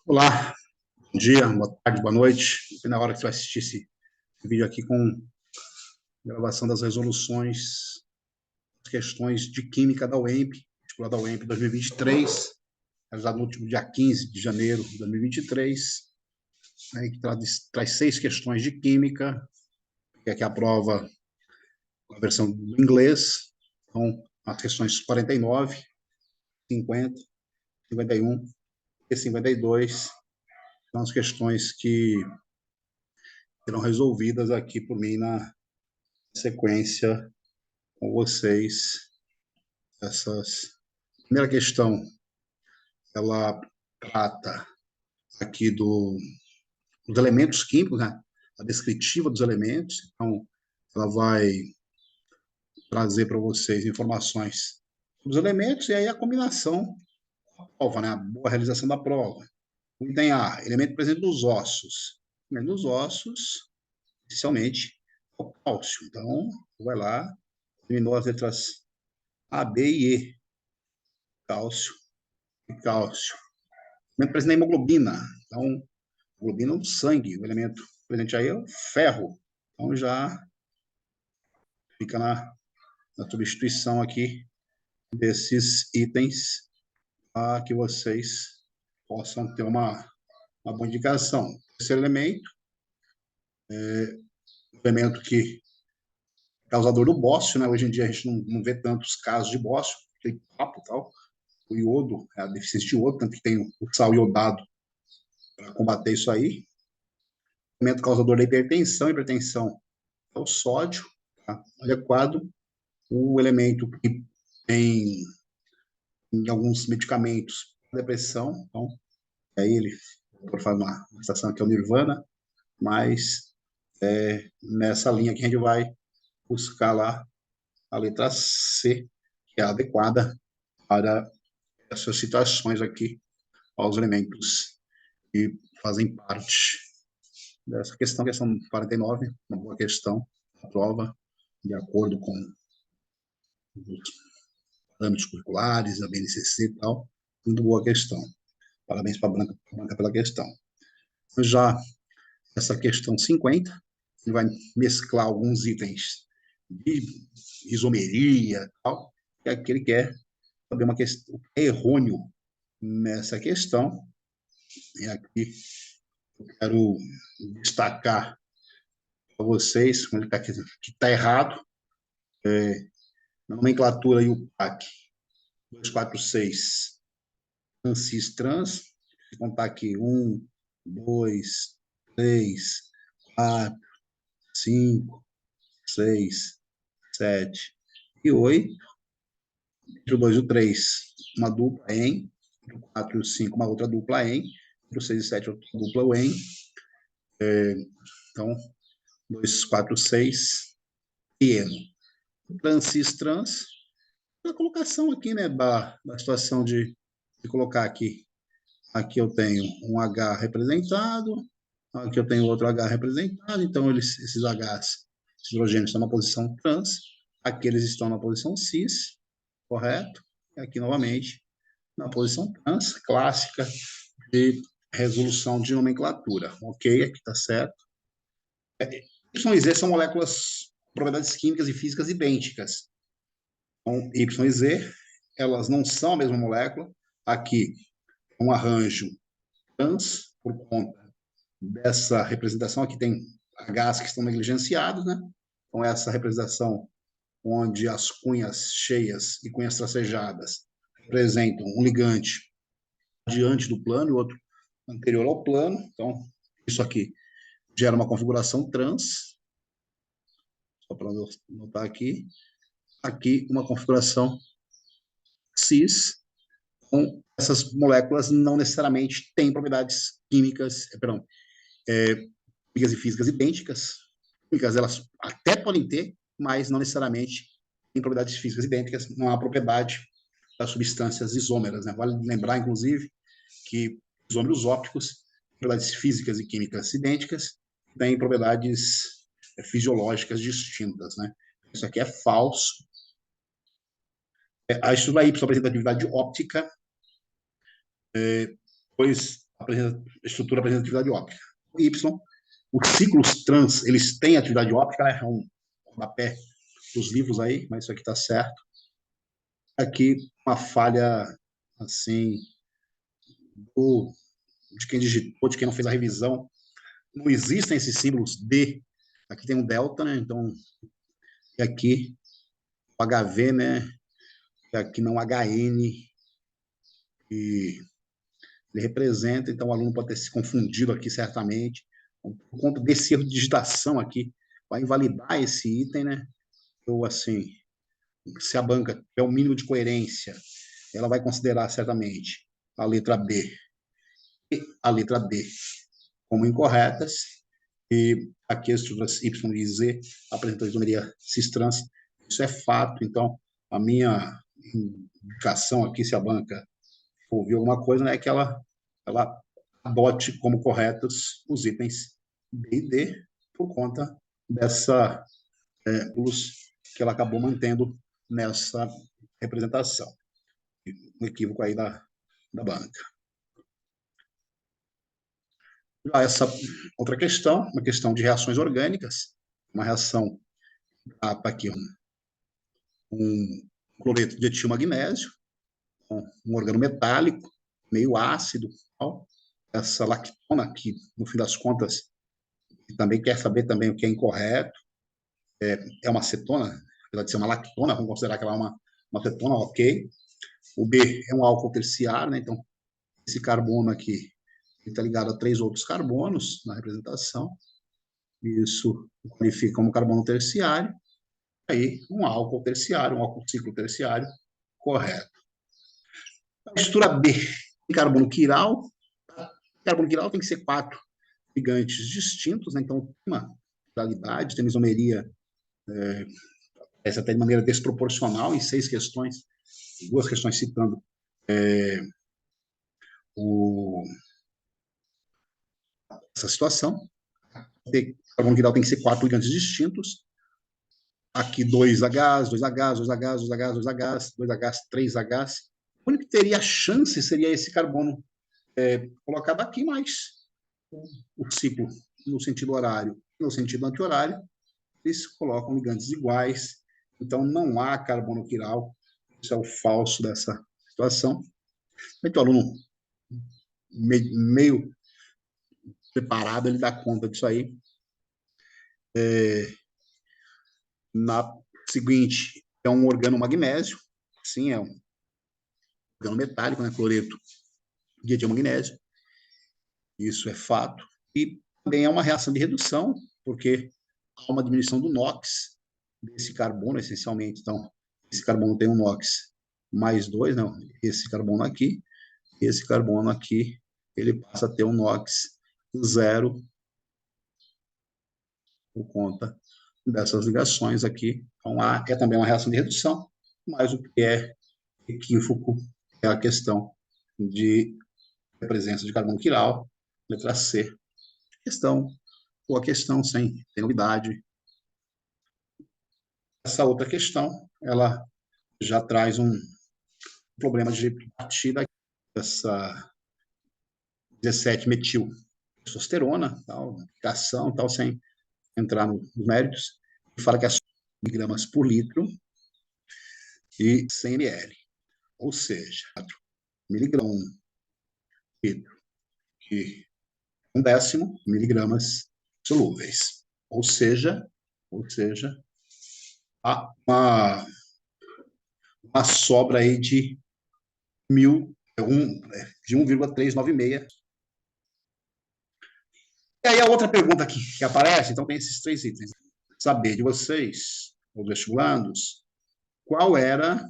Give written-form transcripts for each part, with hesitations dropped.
Olá, bom dia, boa tarde, boa noite. Na hora que você vai assistir esse vídeo aqui com gravação das resoluções, questões de química da UEMP, vestibular da UEMP 2023, realizado no último dia 15 de janeiro de 2023, né, que traz 6 questões de química, que aqui é a prova, a versão do inglês, então, as questões 49, 50, 51 e 52, são as questões que serão resolvidas aqui por mim na sequência com vocês. A primeira questão, ela trata aqui dos elementos químicos, né? A descritiva dos elementos. Então, ela vai trazer para vocês informações sobre os elementos e aí a combinação da prova, né? A boa realização da prova. O item A, elemento presente nos ossos. Nos ossos, essencialmente, é o cálcio. Então, vai lá, eliminou as letras A, B e E. Cálcio e cálcio. Elemento presente na hemoglobina. Então, hemoglobina é do sangue. O elemento presente aí é o ferro. Então, já fica na substituição aqui desses itens para que vocês possam ter uma boa indicação. Esse elemento elemento que é causador do bócio, né? Hoje em dia a gente não vê tantos casos de bócio, tem papo e tal. O iodo, a deficiência de iodo, tanto que tem o sal iodado para combater isso aí. O elemento causador da hipertensão é o sódio, tá? Adequado. O elemento que tem em alguns medicamentos para depressão, então, aí ele por fazer uma estação que é o Nirvana, mas nessa linha que a gente vai buscar lá a letra C, que é adequada para essas situações aqui, aos elementos que fazem parte dessa questão 49, uma boa questão, a prova, de acordo com os parâmetros curriculares, a BNCC e tal, muito boa questão. Parabéns para a Branca pela questão. Já essa questão 50, ele vai mesclar alguns itens de isomeria e tal, e aqui ele quer saber uma questão errôneo nessa questão, e aqui eu quero destacar para vocês, como ele está aqui, que está errado, na nomenclatura e o PAC 246, Francis Trans, vou contar aqui 1, 2, 3, 4, 5, 6, 7 e 8. Entre o 2 e o 3, uma dupla em. Entre o 4 e o 5, uma outra dupla em. Entre o 6 e 7, outra dupla em. Então, 2, 4, 6 e eno. Transis trans, a colocação aqui, né, da situação de colocar aqui. Aqui eu tenho um H representado, aqui eu tenho outro H representado, então esses Hs, esses hidrogênios estão na posição trans, aqui eles estão na posição cis, correto? E aqui, novamente, na posição trans, clássica de resolução de nomenclatura. Ok, aqui está certo. Y e Z são moléculas com propriedades químicas e físicas idênticas. Então, Y e Z, elas não são a mesma molécula. Aqui, um arranjo trans, por conta dessa representação. Aqui tem Hs que estão negligenciados, né? Então, essa representação onde as cunhas cheias e cunhas tracejadas representam um ligante diante do plano e outro anterior ao plano. Então, isso aqui gera uma configuração trans, só para notar aqui. Aqui, uma configuração cis. Então, essas moléculas não necessariamente têm propriedades químicas, químicas e físicas idênticas. Químicas, elas até podem ter, mas não necessariamente têm propriedades físicas idênticas. Não há propriedade das substâncias isômeras, né? Vale lembrar, inclusive, que isômeros ópticos, propriedades físicas e químicas idênticas, têm propriedades fisiológicas distintas, né? Isso aqui é falso. A estrutura Y apresenta atividade óptica, pois estrutura apresenta atividade óptica. Y, os ciclos trans, eles têm atividade óptica, né? É um rodapé dos livros aí, mas isso aqui está certo. Aqui, uma falha, assim, de quem digitou, de quem não fez a revisão. Não existem esses símbolos D. Aqui tem um delta, né? Então, e aqui o HV, né? E aqui não HN. E ele representa, então o aluno pode ter se confundido aqui certamente. Por conta desse erro de digitação aqui, vai invalidar esse item, né? Ou assim, se a banca é o mínimo de coerência, ela vai considerar certamente a letra B e a letra D como incorretas, e aqui as estruturas Y e Z apresentam isomeria cis-trans. Isso é fato, então a minha indicação aqui, se a banca ouvir alguma coisa, né, é que ela adote como corretos os itens B e D por conta dessa luz que ela acabou mantendo nessa representação. Um equívoco aí da banca. Já essa outra questão, uma questão de reações orgânicas, uma reação aqui um cloreto de etil magnésio, um organometálico, meio ácido, tal. Essa lactona aqui, no fim das contas, também quer saber também o que é incorreto, é uma acetona, apesar de ser uma lactona, vamos considerar que ela é uma acetona, ok. O B é um álcool terciário, né? Então, esse carbono aqui está ligado a 3 outros carbonos na representação, isso qualifica como carbono terciário, aí um álcool terciário, um álcool ciclo terciário, correto. A estrutura B, carbono quiral, carbono quiral tem que ser 4 ligantes distintos, né? Então, uma qualidade, tem isomeria essa até de maneira desproporcional em 6 questões, 2 questões citando essa situação. O carbono quiral tem que ser 4 ligantes distintos. Aqui 2Hs, 2Hs, 2Hs, 2Hs, 2Hs, 2Hs, 3Hs. O único que teria chance seria esse carbono colocado aqui, mas o ciclo no sentido horário e no sentido anti-horário, eles colocam ligantes iguais, então não há carbono quiral. Isso é o falso dessa situação. Então, o aluno meio preparado, ele dá conta disso aí. Na seguinte, é um organomagnésio, sim, é um organometálico, né, cloreto de etil magnésio, isso é fato, e também é uma reação de redução, porque há uma diminuição do NOx desse carbono, essencialmente. Então, esse carbono tem um NOx mais 2, não, esse carbono aqui, ele passa a ter um NOx 0 por conta dessas ligações aqui. Então, é também uma reação de redução, mas o que é equívoco é a questão de presença de carbono quiral, letra C. A questão sem novidade. Essa outra questão, ela já traz um problema de partida, essa 17-metil testosterona, tal, aplicação, tal, sem entrar nos méritos, fala que é miligramas por litro e 100 ml, ou seja, 4 miligramas por litro e 1/10 miligramas solúveis, ou seja, há uma sobra aí de 1,396. E aí a outra pergunta que aparece, então tem esses 3 itens. Saber de vocês, os vestibulandos, qual era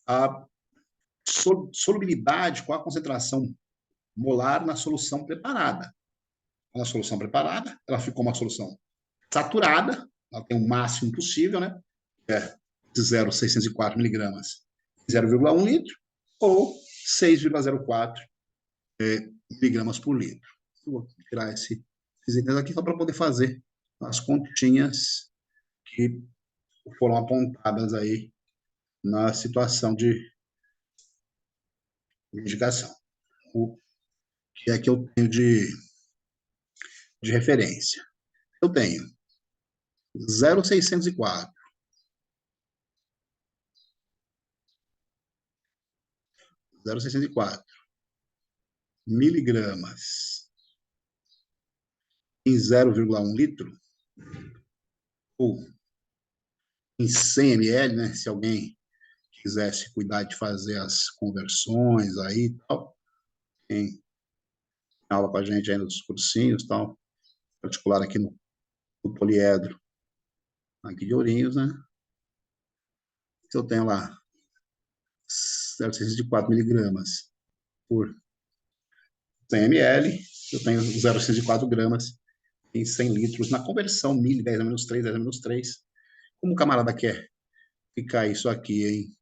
a solubilidade, qual a concentração molar na solução preparada. Na solução preparada, ela ficou uma solução saturada, ela tem o máximo possível, né? De 0,604 miligramas, 0,1 litro, ou 6,04 miligramas por litro. Eu vou tirar esses itens aqui só para poder fazer as continhas que foram apontadas aí na situação de indicação. que é que eu tenho de referência. Eu tenho 0,604, 0,604 miligramas em 0,1 litro, ou em 100 ml, né? Se alguém quisesse cuidar de fazer as conversões aí e tal, tem aula com a gente aí nos cursinhos e tal, particular aqui no poliedro, aqui de Ourinhos, né? Eu tenho lá 0,604 miligramas por 100 ml, eu tenho 0,604 gramas em 100 litros na conversão mil, 10 a menos 3, 10 a menos 3. Como o camarada quer ficar isso aqui em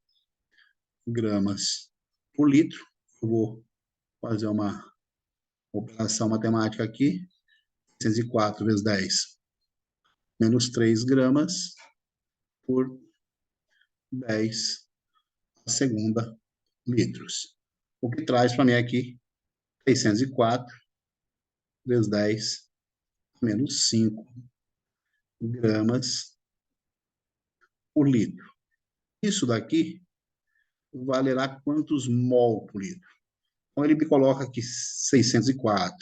gramas por litro, eu vou fazer uma operação matemática aqui, 604 vezes 10 menos 3 gramas por 10 a segunda litros. O que traz para mim aqui 604 vezes 10 menos 5 gramas por litro. Isso daqui valerá quantos mol por litro? Então, ele me coloca aqui 604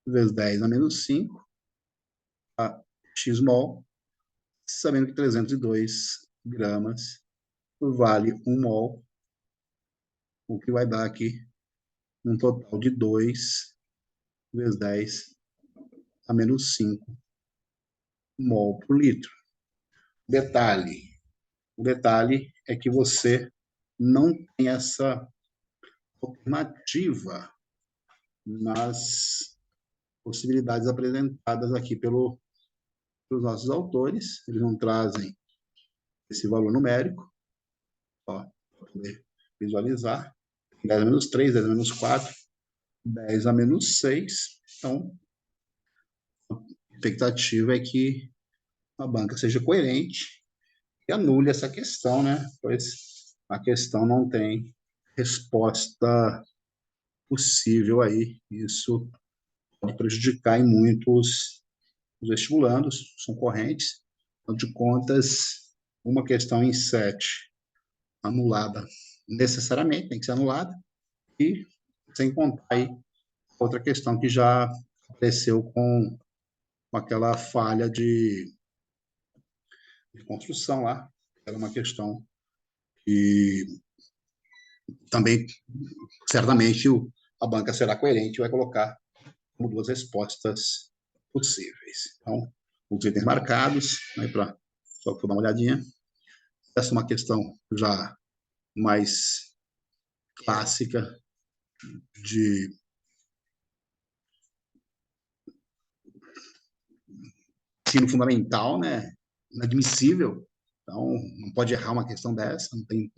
vezes 10 a menos 5, a x mol, sabendo que 302 gramas vale 1 mol, o que vai dar aqui um total de 2 vezes 10 a menos 5 mol por litro. Detalhe, o detalhe é que você não tem essa alternativa nas possibilidades apresentadas aqui pelos nossos autores. Eles não trazem esse valor numérico, para poder visualizar. 10 a menos 3, 10 a menos 4, 10 a menos 6. Então, a expectativa é que a banca seja coerente e anule essa questão, né? Pois a questão não tem resposta possível aí. Isso pode prejudicar em muitos os vestibulandos, são correntes. Afinal de contas, uma questão em 7 anulada necessariamente, tem que ser anulada, e sem contar aí outra questão que já apareceu com aquela falha de construção lá, era uma questão que também, certamente, a banca será coerente e vai colocar como duas respostas possíveis. Então, os itens marcados, né, para só dar uma olhadinha. Essa é uma questão já mais clássica de ensino fundamental, né? Inadmissível. Então, não pode errar uma questão dessa, não tem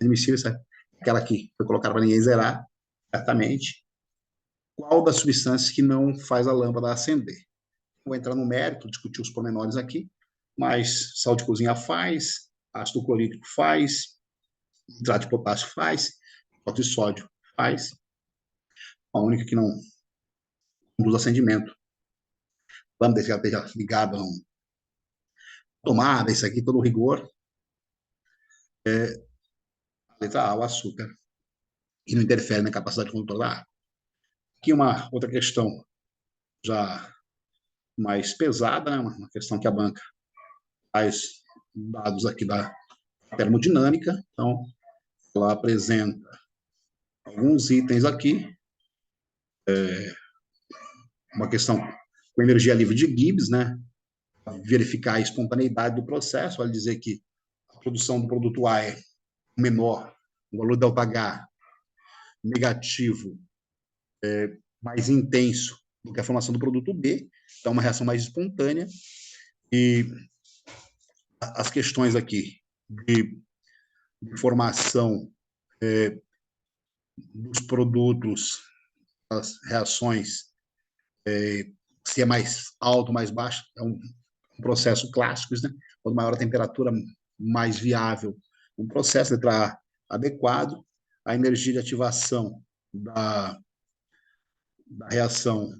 admissível, essa, aquela que foi colocada para ninguém zerar, certamente. Qual das substâncias que não faz a lâmpada acender? Vou entrar no mérito, discutir os pormenores aqui, mas sal de cozinha faz, ácido clorídrico faz, nitrato de potássio faz, hidróxido de sódio faz. A única que não conduz acendimento, vamos deixar que ela esteja ligada a uma tomada, isso aqui, todo o rigor, é a letra A, o açúcar, e não interfere na capacidade condutora da água. Aqui uma outra questão já mais pesada, né? Uma questão que a banca faz dados aqui da termodinâmica, então ela apresenta alguns itens aqui, uma questão com energia livre de Gibbs, né? Verificar a espontaneidade do processo, vai dizer que a produção do produto A é menor, o valor ΔH negativo mais intenso do que a formação do produto B, então uma reação mais espontânea, e as questões aqui de formação dos produtos, as reações, se é mais alto, mais baixo, é um processo clássico, né? Quanto maior a temperatura, mais viável um processo, letra A, adequado, a energia de ativação da reação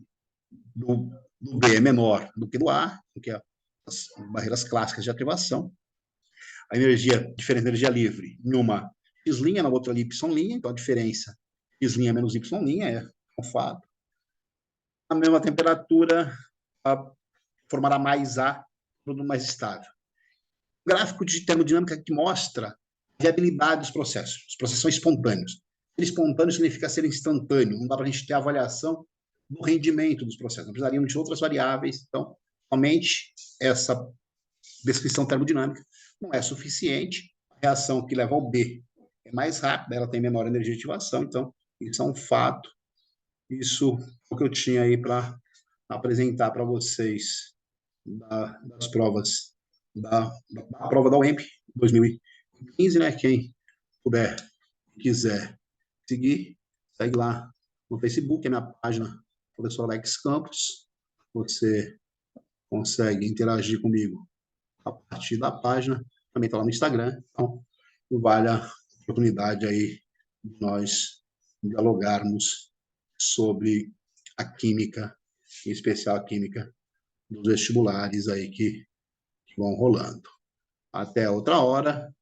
do B é menor do que do A, que é as barreiras clássicas de ativação. A energia, diferença de energia livre em uma x', na outra ali y', então a diferença x' menos y' é um fato. A mesma temperatura formará mais A, tudo mais estável. O gráfico de termodinâmica que mostra a viabilidade dos processos. Os processos são espontâneos. Ser espontâneo significa ser instantâneo. Não dá para a gente ter avaliação do rendimento dos processos. Não precisaríamos de outras variáveis. Então, somente essa descrição termodinâmica não é suficiente. A reação que leva ao B é mais rápida, ela tem menor energia de ativação. Então, isso é um fato. Isso é o que eu tinha aí para apresentar para vocês das provas da prova da UEMP 2015, né? Quem puder, quiser seguir, segue lá no Facebook, é minha página, professor Alex Campos. Você consegue interagir comigo a partir da página, também está lá no Instagram. Então, vale a oportunidade aí de nós dialogarmos sobre a química, em especial a química dos vestibulares aí que vão rolando. Até outra hora.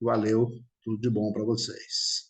Valeu, tudo de bom para vocês.